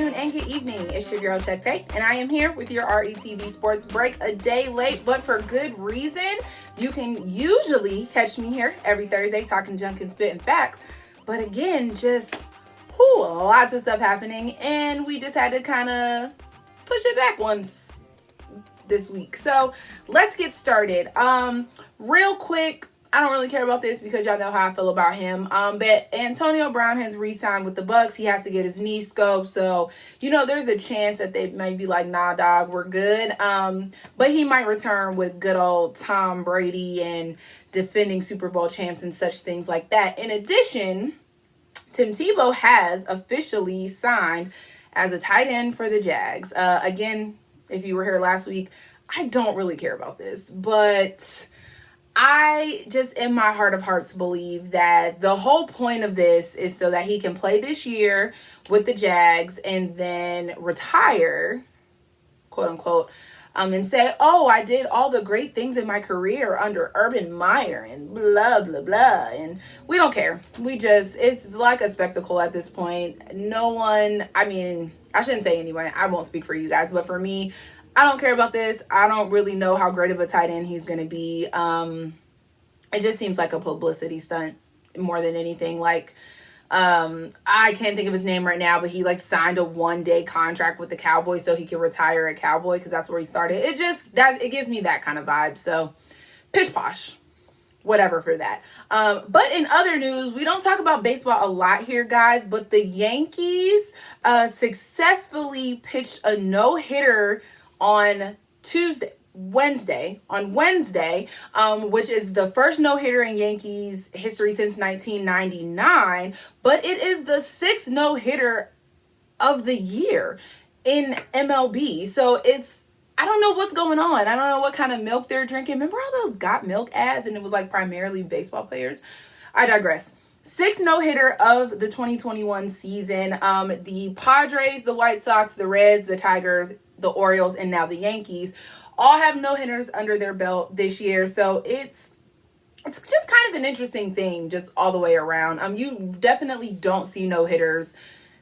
afternoon, and good evening. It's your girl, ChucTayyy, and I am here with your RETV Sports Break, a day late, but for good reason. You can usually catch me here every Thursday talking junk and spitting facts, but again, just lots of stuff happening, and we just had to kind of push it back once this week. So let's get started. Real quick, I don't really care about this because y'all know how I feel about him. But Antonio Brown has re-signed with the Bucks. He has to get his knee scoped. So, there's a chance that they may be like, nah, dog, we're good. But he might return with good old Tom Brady and defending Super Bowl champs and such things like that. In addition, Tim Tebow has officially signed as a tight end for the Jags. Again, if you were here last week, I don't really care about this, but I just, in my heart of hearts, believe that the whole point of this is so that he can play this year with the Jags and then retire, quote unquote, and say, oh, I did all the great things in my career under Urban Meyer and blah, blah, blah. And we don't care. It's like a spectacle at this point. No one, I shouldn't say anyone. I won't speak for you guys, but for me, I don't care about this. I don't really know how great of a tight end he's going to be. It just seems like a publicity stunt more than anything. I can't think of his name right now, but he signed a 1-day contract with the Cowboys so he could retire a Cowboy because that's where he started. It gives me that kind of vibe. So pish posh, whatever for that. But in other news, we don't talk about baseball a lot here, guys, but the Yankees successfully pitched a no-hitter on Wednesday, which is the first no-hitter in Yankees history since 1999, but it is the 6th no-hitter of the year in MLB. So I don't know what's going on. I don't know what kind of milk they're drinking. Remember all those Got Milk ads and it was primarily baseball players? I digress. 6th no-hitter of the 2021 season. The Padres, the White Sox, the Reds, the Tigers, the Orioles, and now the Yankees all have no-hitters under their belt this year. So it's just kind of an interesting thing just all the way around. You definitely don't see no-hitters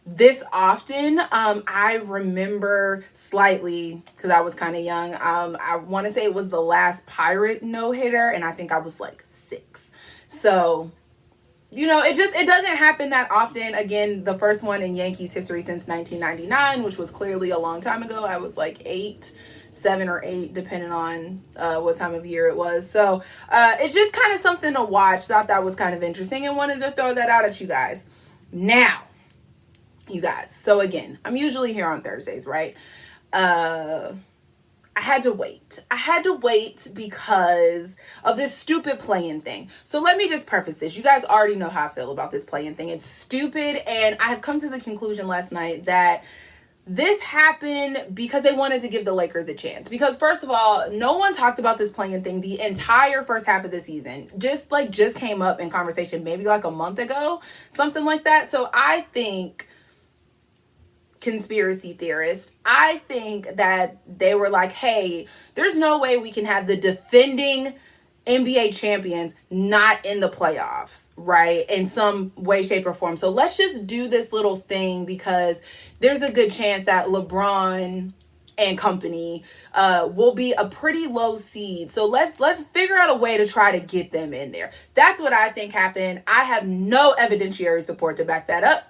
this often. I remember slightly because I was kind of young. I want to say it was the last Pirate no-hitter, and I think I was 6. So it doesn't happen that often. Again, the first one in Yankees history since 1999, which was clearly a long time ago. I was 7 or 8, depending on what time of year it was. So it's just kind of something to watch. Thought that was kind of interesting and wanted to throw that out at you guys. Now, you guys. So again, I'm usually here on Thursdays, right? I had to wait because of this stupid play-in thing. So let me just preface this. You guys already know how I feel about this play-in thing. It's stupid, and I have come to the conclusion last night that this happened because they wanted to give the Lakers a chance. Because first of all, no one talked about this play-in thing the entire first half of the season. Just came up in conversation maybe a month ago, something like that. So I think, conspiracy theorist, I think that they were hey, there's no way we can have the defending NBA champions not in the playoffs, right? In some way, shape, or form. So let's just do this little thing because there's a good chance that LeBron and company will be a pretty low seed. So let's figure out a way to try to get them in there. That's what I think happened. I have no evidentiary support to back that up.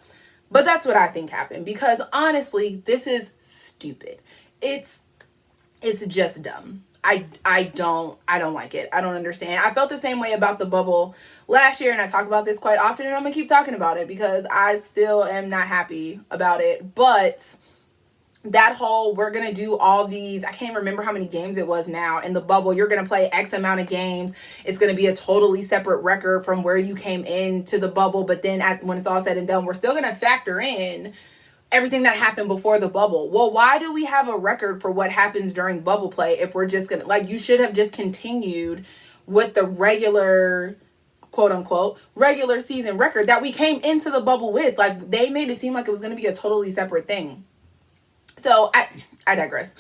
But that's what I think happened because honestly, this is stupid. It's just dumb. I don't like it. I don't understand. I felt the same way about the bubble last year, and I talk about this quite often, and I'm gonna keep talking about it because I still am not happy about it. But that whole, we're going to do all these, I can't remember how many games it was now in the bubble. You're going to play X amount of games. It's going to be a totally separate record from where you came into the bubble. But then when it's all said and done, we're still going to factor in everything that happened before the bubble. Well, why do we have a record for what happens during bubble play if we're just going to, you should have just continued with the regular, quote unquote, regular season record that we came into the bubble with. They made it seem like it was going to be a totally separate thing. So I digress.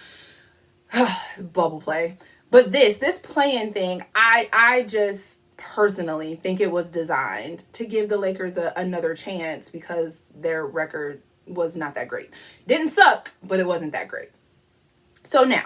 Bubble play. But this play-in thing, I just personally think it was designed to give the Lakers another chance because their record was not that great. Didn't suck, but it wasn't that great. So now,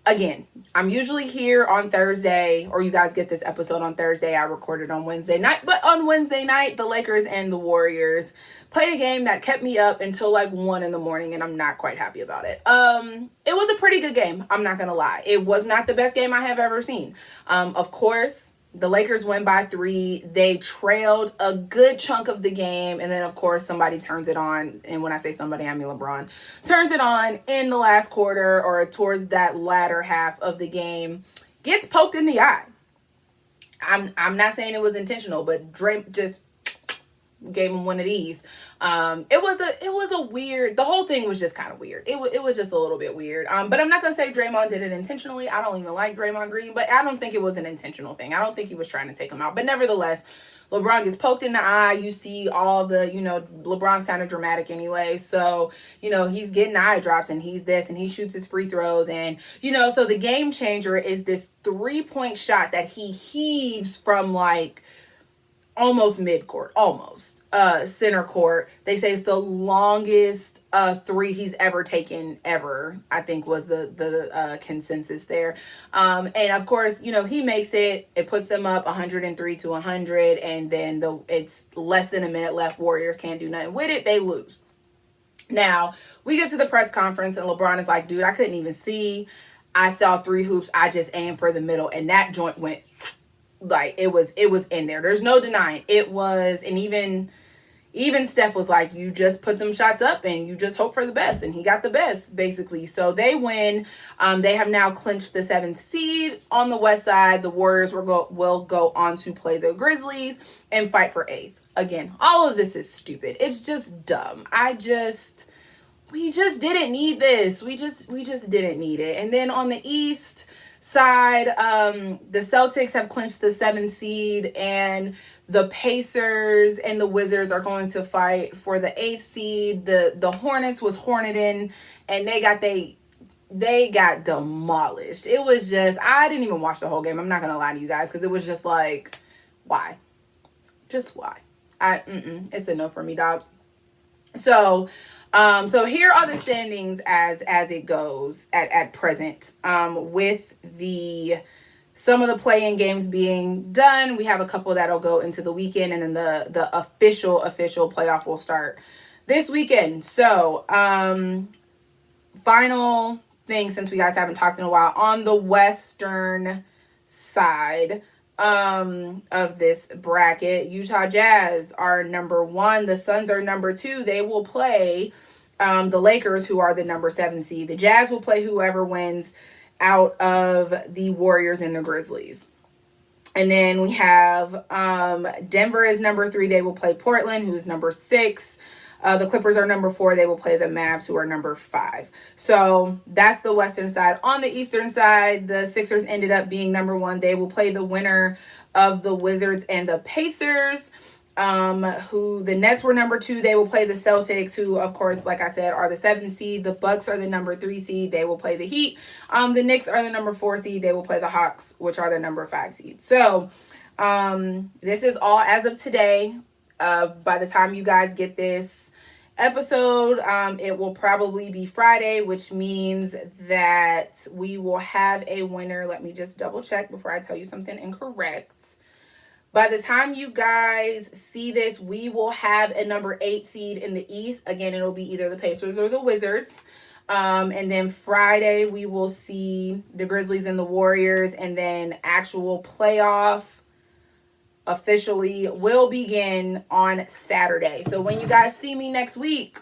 again, I'm usually here on Thursday, or you guys get this episode on Thursday. I recorded on Wednesday night, but on Wednesday night, the Lakers and the Warriors played a game that kept me up until like 1 a.m, and I'm not quite happy about it. It was a pretty good game. I'm not gonna lie. It was not the best game I have ever seen. Of course, the Lakers win by 3. They trailed a good chunk of the game. And then, of course, somebody turns it on. And when I say somebody, I mean LeBron. Turns it on in the last quarter or towards that latter half of the game. Gets poked in the eye. I'm not saying it was intentional, but Dre just gave him one of these. It was a weird, the whole thing was just kind of weird. It was just a little bit weird. But I'm not going to say Draymond did it intentionally. I don't even like Draymond Green, but I don't think it was an intentional thing. I don't think he was trying to take him out. But nevertheless, LeBron gets poked in the eye. You see all the, LeBron's kind of dramatic anyway. So, he's getting eye drops and he's this and he shoots his free throws. And, so the game changer is this 3-point shot that he heaves from like almost mid-court, center court. They say it's the longest 3 he's ever taken ever, I think was the consensus there. And of course, he makes it. It puts them up 103-100, and then it's less than a minute left. Warriors can't do nothing with it. They lose. Now, we get to the press conference, and LeBron is like, dude, I couldn't even see. I saw 3 hoops. I just aimed for the middle, and that joint went like it was in there. There's no denying it was. And even Steph was like, you just put them shots up and you just hope for the best, and he got the best basically. So they win. They have now clinched the 7th seed on the west side. The Warriors will go on to play the Grizzlies and fight for 8th. Again, all of this is stupid. It's just dumb. We just didn't need this. We just didn't need it. And then on the East side, the Celtics have clinched the 7th seed, and the Pacers and the Wizards are going to fight for the 8th seed. The Hornets was horneting, and they got demolished. It was just, I didn't even watch the whole game. I'm not gonna lie to you guys, because it was just like, why? Just why? It's a no for me, dog. So here are the standings as it goes at present. With some of the play-in games being done, we have a couple that'll go into the weekend, and then the official playoff will start this weekend. So, final thing, since we guys haven't talked in a while, on the Western side of this bracket, Utah Jazz are number 1. The Suns are number 2. They will play the Lakers, who are the number 7 seed. The Jazz will play whoever wins out of the Warriors and the Grizzlies. And then we have Denver is number 3. They will play Portland, who is number 6. The Clippers are number 4. They will play the Mavs, who are number 5. So that's the Western side. On the Eastern side, the Sixers ended up being number 1. They will play the winner of the Wizards and the Pacers. Who the Nets were number 2. They will play the Celtics, who, of course, like I said, are the 7th seed. The Bucks are the number 3 seed. They will play the Heat. The Knicks are the number 4 seed. They will play the Hawks, which are the number 5 seed. So, this is all as of today. By the time you guys get this episode, it will probably be Friday, which means that we will have a winner. Let me just double check before I tell you something incorrect. By the time you guys see this, we will have a number 8 seed in the East. Again, it'll be either the Pacers or the Wizards. And then Friday, we will see the Grizzlies and the Warriors. And then actual playoff officially will begin on Saturday. So when you guys see me next week,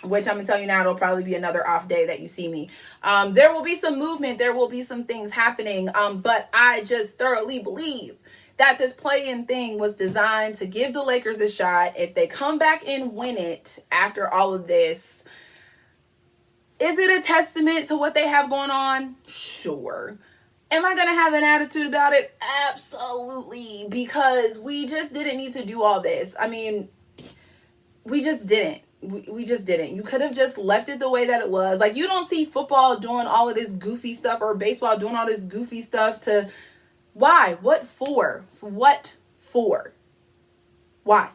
which I'm going to tell you now, it'll probably be another off day that you see me. There will be some movement. There will be some things happening. But I just thoroughly believe that this play-in thing was designed to give the Lakers a shot. If they come back and win it after all of this, is it a testament to what they have going on? Sure. Am I going to have an attitude about it? Absolutely. Because we just didn't need to do all this. I mean, we just didn't. We just didn't. You could have just left it the way that it was. Like, you don't see football doing all of this goofy stuff, or baseball doing all this goofy stuff to... Why? What for? What for? Why?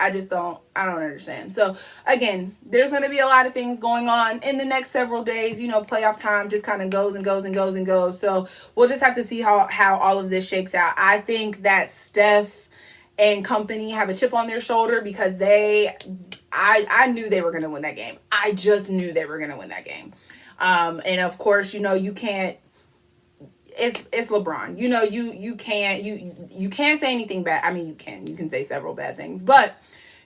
I just don't understand. So again, there's going to be a lot of things going on in the next several days. You know, playoff time just kind of goes and goes and goes and goes. So we'll just have to see how all of this shakes out. I think that Steph and company have a chip on their shoulder because I knew they were going to win that game. I just knew they were going to win that game. And of course, you know, you can't, it's LeBron. You know, you can't say anything bad. I mean, you can say several bad things, but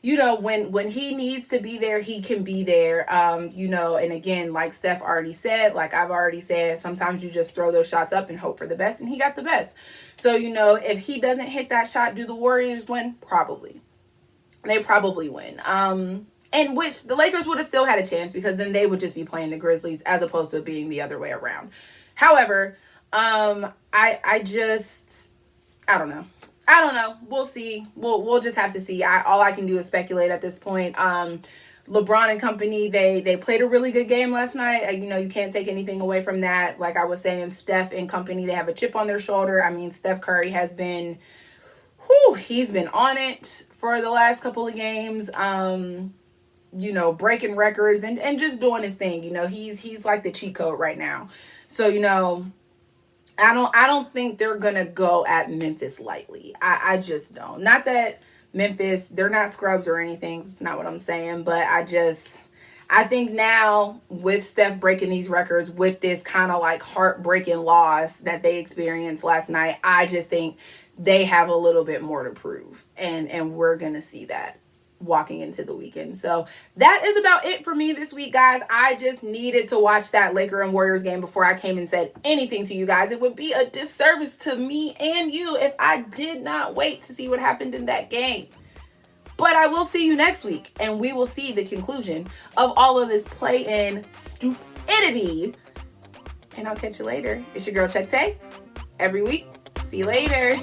you know, when he needs to be there, he can be there. You know, and again, like Steph already said, like I've already said, sometimes you just throw those shots up and hope for the best, and he got the best. So, you know, if he doesn't hit that shot, do the Warriors win? Probably. They probably win. And which the Lakers would have still had a chance because then they would just be playing the Grizzlies as opposed to it being the other way around. However, I don't know. We'll see. We'll just have to see. All I can do is speculate at this point. LeBron and company, they played a really good game last night. You know, you can't take anything away from that. Like I was saying, Steph and company, they have a chip on their shoulder. I mean, Steph Curry has been, he's been on it for the last couple of games. You know, breaking records and just doing his thing. You know, he's like the cheat code right now. So, you know, I don't think they're gonna go at Memphis lightly. I just don't. Not that Memphis, they're not scrubs or anything. It's not what I'm saying. But I think now with Steph breaking these records, with this kind of like heartbreaking loss that they experienced last night, I just think they have a little bit more to prove. And we're gonna see that walking into the weekend. So that is about it for me this week, guys. I just needed to watch that Laker and Warriors game before I came and said anything to you guys. It would be a disservice to me and you if I did not wait to see what happened in that game. But I will see you next week, and we will see the conclusion of all of this play-in stupidity. And I'll catch you later. It's your girl ChucTayyy every week. See you later.